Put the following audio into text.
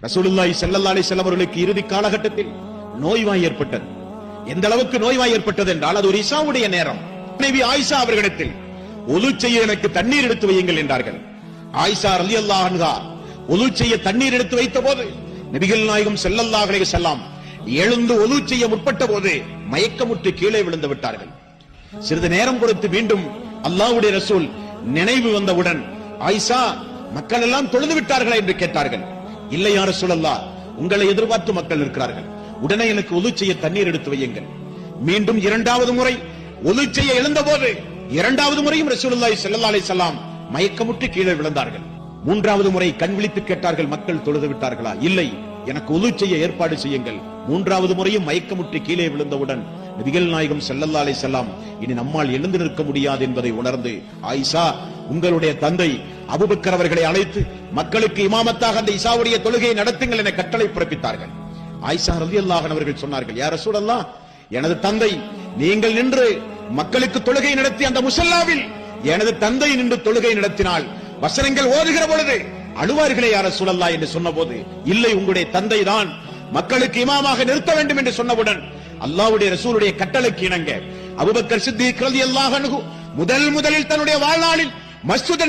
ரசூலுல்லாஹி ஸல்லல்லாஹு அலைஹி வஸல்லம் அவர்களுக்கு இறுதி காலகட்டத்தில் நோய்வாய் ஏற்பட்டது. எந்த அளவுக்கு நோய்வாய் ஏற்பட்டது என்றால் அது ஒரு இஷாவுடைய நேரம். மனைவி ஆயிஷா அவர்களிடத்தில் ஒது செய்ய எனக்கு தண்ணீர் எடுத்து வையுங்கள் என்றார்கள். ஆயிஷா ரலியல்லாஹு அன்ஹா ஒது செய்ய தண்ணீர் எடுத்து வைத்த போது நபிகள் நாயகம் ஸல்லல்லாஹு அலைஹி வஸல்லம் எழுந்து ஒது செய்ய முற்பட்ட போது மயக்கமுற்று கீழே விழுந்து விட்டார்கள். சிறிது நேரம் கொடுத்து மீண்டும் அல்லாஹ்வுடைய ரசூல் நினைவு வந்தவுடன் ஆயிஷா மக்கள் எல்லாம் தொழுது விட்டார்களா என்று கேட்டார்கள். இல்லை யா ரசூலல்லாஹ், உங்களை எதிர்பார்த்து மக்கள் இருக்கிறார்கள், உடனே எனக்கு ஒது செய்ய தண்ணீர் எடுத்து வையுங்கள். மீண்டும் இரண்டாவது முறை ஒது செய்ய எழுந்தபோது இரண்டாவது முறையும் ரசூலுல்லாஹி ஸல்லல்லாஹு அலைஹி வஸல்லம் மயக்கமுற்று கீழே விழுந்தார்கள். மூன்றாவது முறை கண் விழித்து கேட்டார்கள், மக்கள் தொழுது விட்டார்களா? இல்லை, எனக்கு ஒது செய்ய ஏற்பாடு செய்யுங்கள். மூன்றாவது முறையும் மயக்கமுற்று கீழே விழுந்தவுடன் நபிகள் நாயகம் ஸல்லல்லாஹு அலைஹி வஸல்லம் இனி நம்மால் எழுந்து நிற்க முடியாது என்பதை உணர்ந்து, ஆயிஷா, உங்களுடைய தந்தை அபூபக்கர் அவர்களை அழைத்து மக்களுக்கு இமாமத்தாக அந்த இஷாவுடைய தொழுகையை நடத்துங்கள் என கட்டளை பிறப்பித்தார்கள். ஆயிஷா ரலியல்லாஹு அன்ஹா அவர்கள் சொன்னார்கள், யா ரசூலல்லாஹ், எனது தந்தை நீங்கள் நின்று மக்களுக்கு தொழுகை நடத்தி அந்த முஸல்லாவில் எனது தந்தை நின்று தொழுகை நடத்தினால் வசனங்கள் ஓதுகிற பொழுது அழுவார்களே யா ரசூலல்லாஹ் என்று சொன்னபோது, இல்லை, உங்களுடைய தந்தை தான் மக்களுக்கு இமாமாக நிறுத்த வேண்டும் என்று சொன்னவுடன் அல்லாஹ்வுடைய ரசூலுடைய கட்டளைக்கு இணங்க அபூபக்கர் சித்திக் ரலியல்லாஹு அன்ஹு முதலில் தன்னுடைய வாழ்நாளில் மஸ்ஜித்